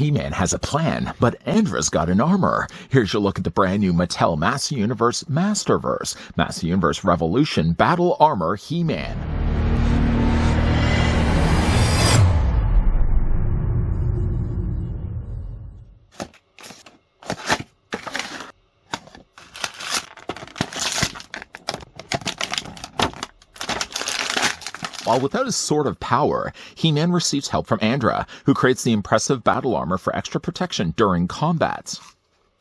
He-Man has a plan, but Andra's got an armor. Here's your look at the brand new Mattel Master Universe Masterverse, Master Universe Revolution Battle Armor He-Man. While without his sword of power, He-Man receives help from Andra, who creates the impressive battle armor for extra protection during combat.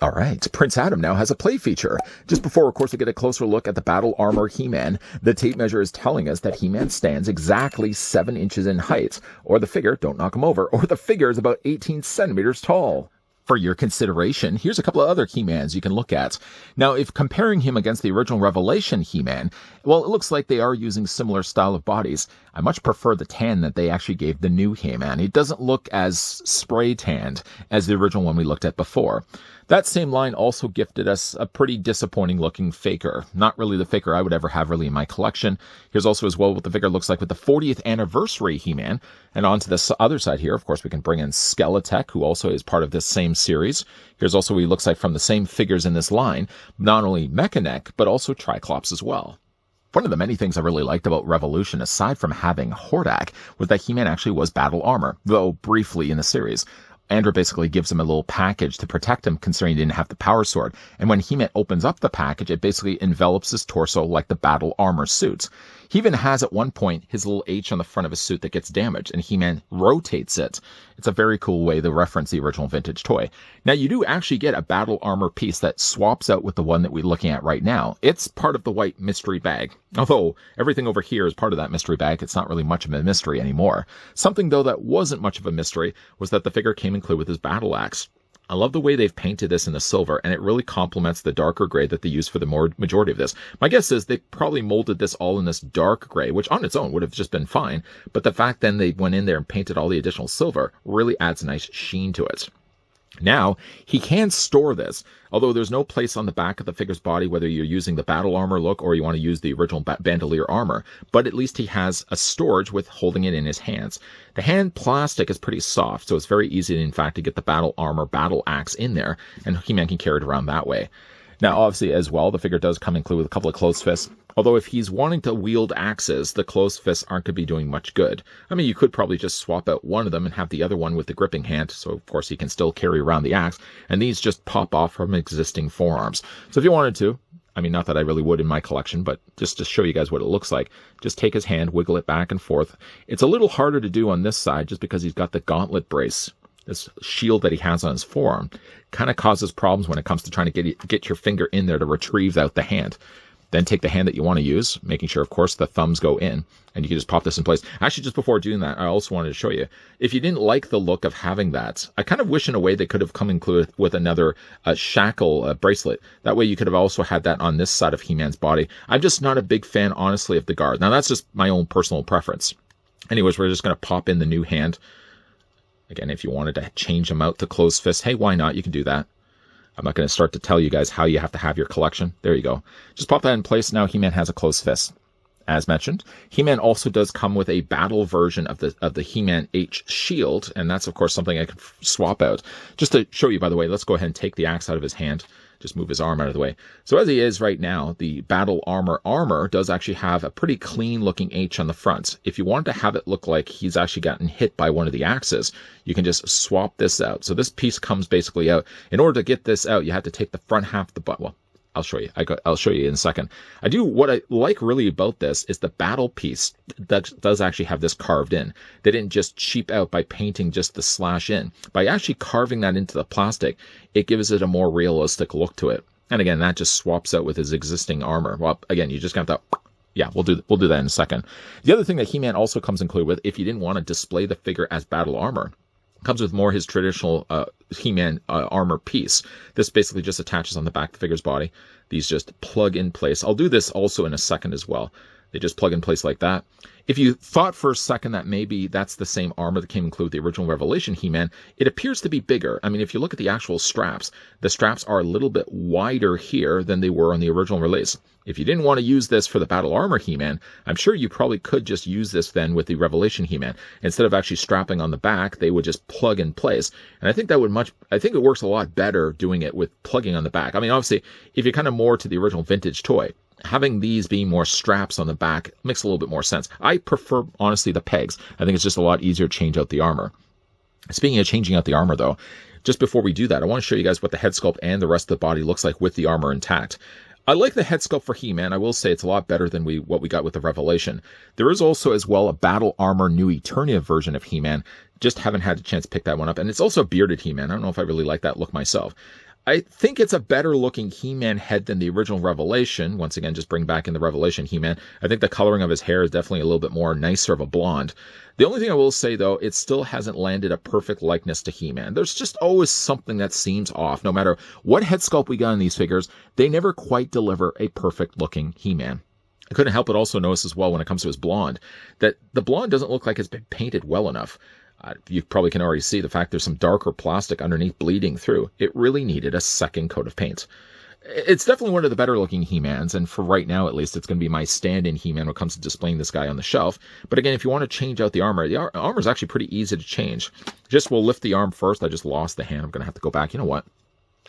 Alright, Prince Adam now has a play feature. Just before, of course, we get a closer look at the battle armor He-Man, the tape measure is telling us that He-Man stands exactly 7 inches in height, or the figure, don't knock him over, or the figure is about 18 centimeters tall. For your consideration, here's a couple of other He-Mans you can look at. Now, if comparing him against the original Revelation He-Man, well, it looks like they are using similar style of bodies. I much prefer the tan that they actually gave the new He-Man. It doesn't look as spray tanned as the original one we looked at before. That same line also gifted us a pretty disappointing looking faker. Not really the faker I would ever have really in my collection. Here's also as well what the figure looks like with the 40th anniversary He-Man. And on to this other side here, of course, we can bring in Skeletek, who also is part of this same series. Here's also what he looks like from the same figures in this line. Not only Mechanic, but also Triclops as well. One of the many things I really liked about Revolution, aside from having Hordak, was that He-Man actually was battle armor, though briefly in the series. Andra basically gives him a little package to protect him, considering he didn't have the power sword. And when He-Man opens up the package, it basically envelops his torso like the battle armor suits. He even has at one point his little H on the front of his suit that gets damaged, and He-Man rotates it. It's a very cool way to reference the original vintage toy. Now, you do actually get a battle armor piece that swaps out with the one that we're looking at right now. It's part of the white mystery bag. Although everything over here is part of that mystery bag, it's not really much of a mystery anymore. Something, though, that wasn't much of a mystery was that the figure came included with his battle axe. I love the way they've painted this in the silver, and it really complements the darker gray that they use for the majority of this. My guess is they probably molded this all in this dark gray, which on its own would have just been fine, but the fact then they went in there and painted all the additional silver really adds a nice sheen to it. Now, he can store this, although there's no place on the back of the figure's body whether you're using the battle armor look or you want to use the original bandolier armor, but at least he has a storage with holding it in his hands. The hand plastic is pretty soft, so it's very easy, in fact, to get the battle armor battle axe in there, and He-Man can carry it around that way. Now, obviously, as well, the figure does come included with a couple of closed fists. Although if he's wanting to wield axes, the closed fists aren't going to be doing much good. I mean, you could probably just swap out one of them and have the other one with the gripping hand, so of course he can still carry around the axe, and these just pop off from existing forearms. So if you wanted to, I mean, not that I really would in my collection, but just to show you guys what it looks like, just take his hand, wiggle it back and forth. It's a little harder to do on this side just because he's got the gauntlet brace. This shield that he has on his forearm kind of causes problems when it comes to trying to get your finger in there to retrieve out the hand. Then take the hand that you want to use, making sure, of course, the thumbs go in, and you can just pop this in place. Actually, just before doing that, I also wanted to show you, if you didn't like the look of having that, I kind of wish in a way they could have come included with another shackle bracelet. That way you could have also had that on this side of He-Man's body. I'm just not a big fan, honestly, of the guard. Now, that's just my own personal preference. Anyways, we're just going to pop in the new hand. Again, if you wanted to change them out to closed fists, hey, why not? You can do that. I'm not going to start to tell you guys how you have to have your collection. There you go. Just pop that in place. Now He-Man has a closed fist. As mentioned, He-Man also does come with a battle version of the He-Man H shield, and that's, of course, something I could swap out. Just to show you, by the way, let's go ahead and take the axe out of his hand. Just move his arm out of the way. So as he is right now, the battle armor does actually have a pretty clean looking H on the front. If you wanted to have it look like he's actually gotten hit by one of the axes, you can just swap this out. So this piece comes basically out. In order to get this out, you have to take the front half of the butt. Well, I'll show you. I'll show you in a second. What I like really about this is the battle piece that does actually have this carved in. They didn't just cheap out by painting just the slash in. By actually carving that into the plastic, it gives it a more realistic look to it. And again, that just swaps out with his existing armor. Well, again, you just got that. Yeah, we'll do that in a second. The other thing that He-Man also comes included with, if you didn't want to display the figure as battle armor, comes with more his traditional He-Man armor piece. This basically just attaches on the back of the figure's body. These just plug in place. I'll do this also in a second as well. They just plug in place like that. If you thought for a second that maybe that's the same armor that came included with the original Revelation He-Man, it appears to be bigger. I mean, if you look at the actual straps, the straps are a little bit wider here than they were on the original release. If you didn't want to use this for the Battle Armor He-Man, I'm sure you probably could just use this then with the Revelation He-Man. Instead of actually strapping on the back, they would just plug in place. And I think that would I think it works a lot better doing it with plugging on the back. I mean, obviously, if you're kind of more to the original vintage toy, having these being more straps on the back makes a little bit more sense. I prefer, honestly, the pegs. I think it's just a lot easier to change out the armor. Speaking of changing out the armor, though, just before we do that, I want to show you guys what the head sculpt and the rest of the body looks like with the armor intact. I like the head sculpt for He-Man. I will say it's a lot better than what we got with the Revelation. There is also, as well, a Battle Armor New Eternia version of He-Man. Just haven't had a chance to pick that one up. And it's also a bearded He-Man. I don't know if I really like that look myself. I think it's a better looking He-Man head than the original Revelation. Once again, just bring back in the Revelation He-Man. I think the coloring of his hair is definitely a little bit more nicer of a blonde. The only thing I will say, though, it still hasn't landed a perfect likeness to He-Man. There's just always something that seems off. No matter what head sculpt we got in these figures, they never quite deliver a perfect looking He-Man. I couldn't help but also notice as well when it comes to his blonde, that the blonde doesn't look like it's been painted well enough. You probably can already see the fact there's some darker plastic underneath bleeding through. It really needed a second coat of paint. It's definitely one of the better looking He-Mans, and for right now at least, it's going to be my stand-in He-Man when it comes to displaying this guy on the shelf. But again, if you want to change out the armor is actually pretty easy to change. Just we'll lift the arm first. I just lost the hand. I'm going to have to go back. You know what?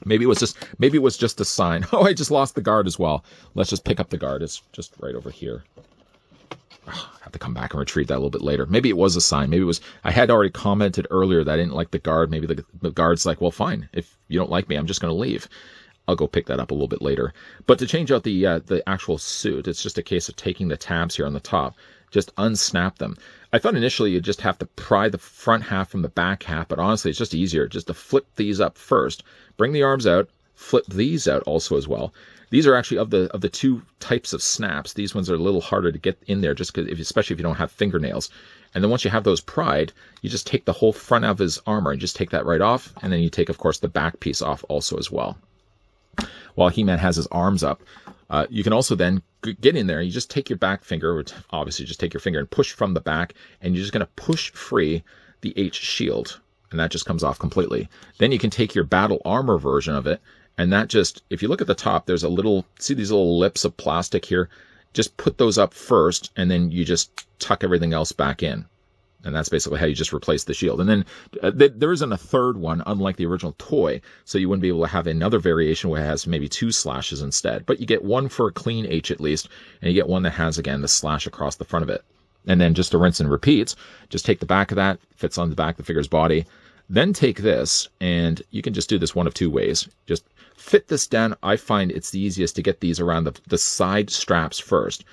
Maybe it was just a sign. Oh, I just lost the guard as well. Let's just pick up the guard. It's just right over here. Have to come back and retrieve that a little bit later. Maybe it was a sign. Maybe it was, I had already commented earlier that I didn't like the guard. Maybe the guard's like, well, fine. If you don't like me, I'm just going to leave. I'll go pick that up a little bit later. But to change out the actual suit, it's just a case of taking the tabs here on the top, just unsnap them. I thought initially you'd just have to pry the front half from the back half, but honestly, it's just easier just to flip these up first, bring the arms out, flip these out also as well. These are actually of the two types of snaps. These ones are a little harder to get in there, just because, especially if you don't have fingernails. And then once you have those pried, you just take the whole front of his armor and just take that right off, and then you take, of course, the back piece off also as well. While He-Man has his arms up, you can also then get in there. You just take your back finger, which obviously just take your finger and push from the back, and you're just going to push free the H shield, and that just comes off completely. Then you can take your battle armor version of it, and that just, if you look at the top, there's see these little lips of plastic here? Just put those up first, and then you just tuck everything else back in. And that's basically how you just replace the shield. And then there isn't a third one, unlike the original toy, so you wouldn't be able to have another variation where it has maybe two slashes instead. But you get one for a clean H at least, and you get one that has, again, the slash across the front of it. And then just to rinse and repeat, just take the back of that, fits on the back of the figure's body. Then take this, and you can just do this one of two ways. Just fit this down. I find it's the easiest to get these around the side straps first.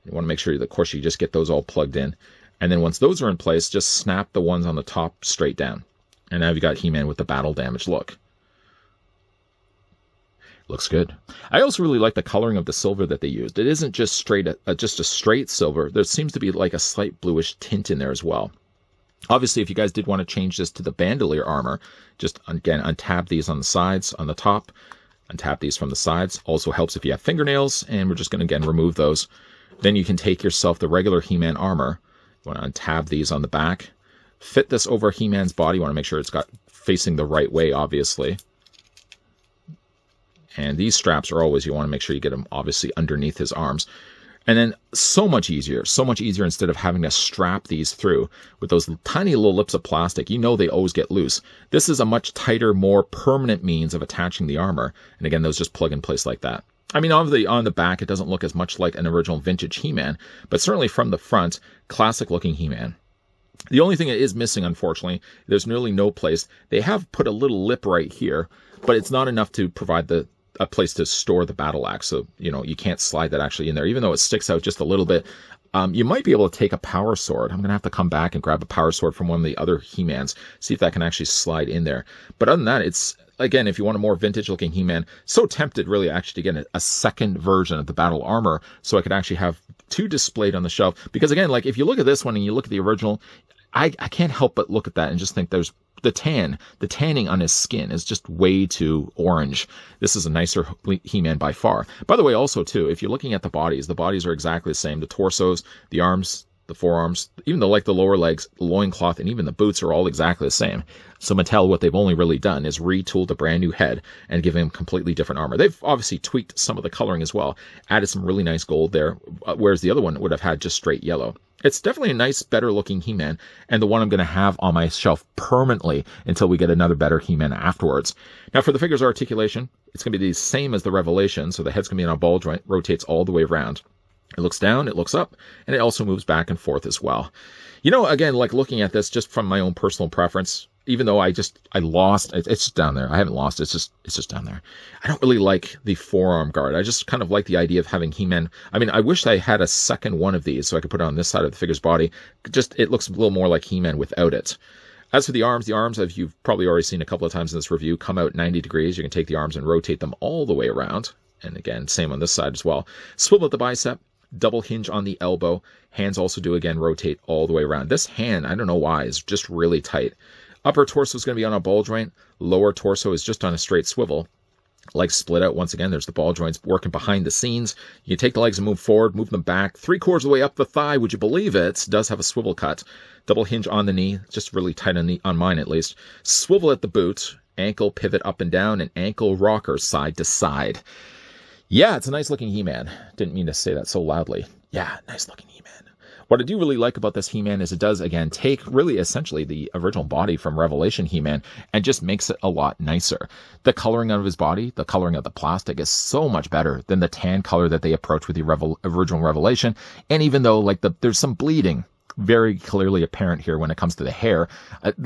You want to make sure that, of course, you just get those all plugged in. And then once those are in place, just snap the ones on the top straight down. And now you've got He-Man with the battle damage look. Looks good. I also really like the coloring of the silver that they used. It isn't just just a straight silver. There seems to be like a slight bluish tint in there as well. Obviously, if you guys did want to change this to the bandolier armor, just, again, untap these on the sides, on the top. Untap these from the sides. Also helps if you have fingernails, and we're just going to, again, remove those. Then you can take yourself the regular He-Man armor. You want to untab these on the back. Fit this over He-Man's body. You want to make sure it's got facing the right way, obviously. And these straps are always, you want to make sure you get them, obviously, underneath his arms. And then so much easier instead of having to strap these through with those tiny little lips of plastic. You know they always get loose. This is a much tighter, more permanent means of attaching the armor. And again, those just plug in place like that. I mean, on the back, it doesn't look as much like an original vintage He-Man, but certainly from the front, classic-looking He-Man. The only thing that is missing, unfortunately, there's nearly no place. They have put a little lip right here, but it's not enough to provide a place to store the battle axe, so you can't slide that actually in there, even though it sticks out just a little bit. You might be able to take a power sword. I'm going to have to come back and grab a power sword from one of the other He-Mans, see if that can actually slide in there. But other than that, it's, again, if you want a more vintage-looking He-Man, so tempted really actually to get a second version of the battle armor so I could actually have two displayed on the shelf. Because again, like if you look at this one and you look at the original, I can't help but look at that and just think there's the tanning on his skin is just way too orange. This is a nicer He-Man by far. By the way, also too, if you're looking at the bodies are exactly the same. The torsos, the arms, the forearms, even the lower legs, the loincloth, and even the boots are all exactly the same. So Mattel, what they've only really done is retooled a brand new head and give him completely different armor. They've obviously tweaked some of the coloring as well, added some really nice gold there, whereas the other one would have had just straight yellow. It's definitely a nice, better looking He-Man, and the one I'm going to have on my shelf permanently until we get another better He-Man afterwards. Now for the figure's articulation, it's going to be the same as the Revelation, so the head's going to be on a ball joint, rotates all the way around. It looks down, it looks up, and it also moves back and forth as well. You know, again, like looking at this just from my own personal preference, even though I lost, it's just down there. I haven't lost, it's just down there. I don't really like the forearm guard. I just kind of like the idea of having He-Man. I mean, I wish I had a second one of these so I could put it on this side of the figure's body. Just, it looks a little more like He-Man without it. As for the arms, as you've probably already seen a couple of times in this review, come out 90 degrees. You can take the arms and rotate them all the way around. And again, same on this side as well. Swivel at the bicep. Double hinge on the elbow. Hands also do, again, rotate all the way around. This hand, I don't know why, is just really tight. Upper torso is going to be on a ball joint. Lower torso is just on a straight swivel. Legs split out. Once again, there's the ball joints working behind the scenes. You can take the legs and move forward, move them back. 3/4 of the way up the thigh, would you believe it? Does have a swivel cut. Double hinge on the knee, just really tight on mine at least. Swivel at the boot. Ankle pivot up and down, and ankle rocker side to side. Yeah, it's a nice looking He-Man. Didn't mean to say that so loudly. Yeah, nice looking He-Man. What I do really like about this He-Man is it does, again, take really essentially the original body from Revelation He-Man and just makes it a lot nicer. The coloring of his body, the coloring of the plastic is so much better than the tan color that they approach with the original Revelation. And even though there's some bleeding very clearly apparent here when it comes to the hair.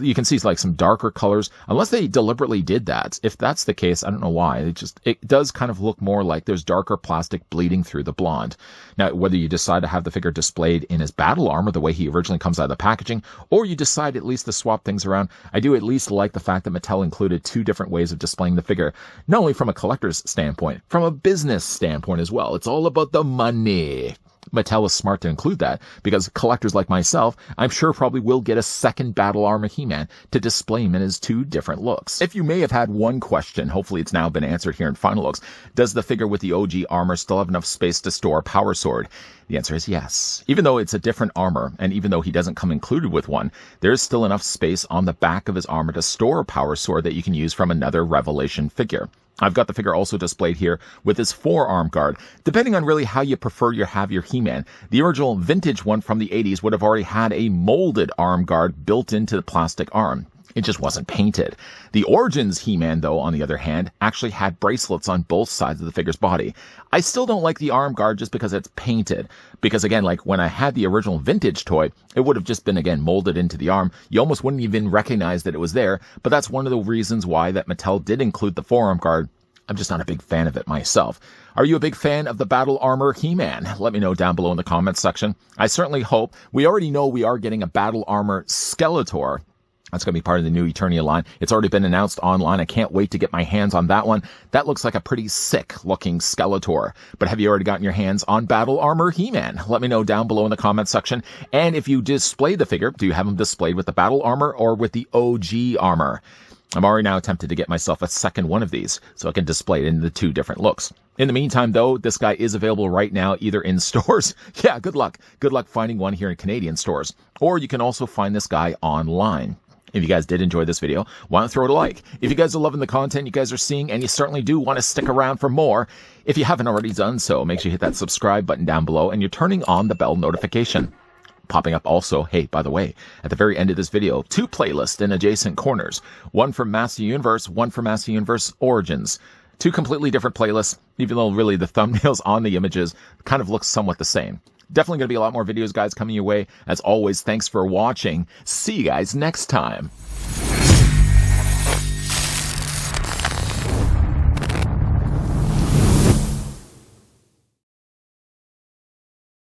You can see like some darker colors, unless they deliberately did that. If that's the case, I don't know why. It does kind of look more like there's darker plastic bleeding through the blonde. Now, whether you decide to have the figure displayed in his battle armor the way he originally comes out of the packaging, or you decide at least to swap things around, I do at least like the fact that Mattel included 2 different ways of displaying the figure, not only from a collector's standpoint, from a business standpoint as well. It's all about the money. Mattel was smart to include that, because collectors like myself, I'm sure probably will get a second Battle Armor He-Man to display him in his 2 different looks. If you may have had one question, hopefully it's now been answered here in Final Looks. Does the figure with the OG armor still have enough space to store a Power Sword? The answer is yes. Even though it's a different armor, and even though he doesn't come included with one, there's still enough space on the back of his armor to store a Power Sword that you can use from another Revelation figure. I've got the figure also displayed here with his forearm guard. Depending on really how you prefer you have your He-Man, the original vintage one from the 80s would have already had a molded arm guard built into the plastic arm. It just wasn't painted. The Origins He-Man, though, on the other hand, actually had bracelets on both sides of the figure's body. I still don't like the arm guard just because it's painted. Because again, like when I had the original vintage toy, it would have just been, again, molded into the arm. You almost wouldn't even recognize that it was there. But that's one of the reasons why that Mattel did include the forearm guard. I'm just not a big fan of it myself. Are you a big fan of the Battle Armor He-Man? Let me know down below in the comments section. I certainly hope. We already know we are getting a Battle Armor Skeletor. That's going to be part of the new Eternia line. It's already been announced online. I can't wait to get my hands on that one. That looks like a pretty sick-looking Skeletor. But have you already gotten your hands on Battle Armor He-Man? Let me know down below in the comments section. And if you display the figure, do you have him displayed with the Battle Armor or with the OG armor? I'm already now tempted to get myself a second one of these so I can display it in the 2 different looks. In the meantime, though, this guy is available right now either in stores. Yeah, good luck. Good luck finding one here in Canadian stores. Or you can also find this guy online. If you guys did enjoy this video, why don't throw it a like? If you guys are loving the content you guys are seeing, and you certainly do want to stick around for more, if you haven't already done so, make sure you hit that subscribe button down below and you're turning on the bell notification. Popping up also, hey, by the way, at the very end of this video, 2 playlists in adjacent corners. One from Master Universe, one from Master Universe Origins. 2 completely different playlists, even though really the thumbnails on the images kind of look somewhat the same. Definitely going to be a lot more videos, guys, coming your way. As always, thanks for watching. See you guys next time.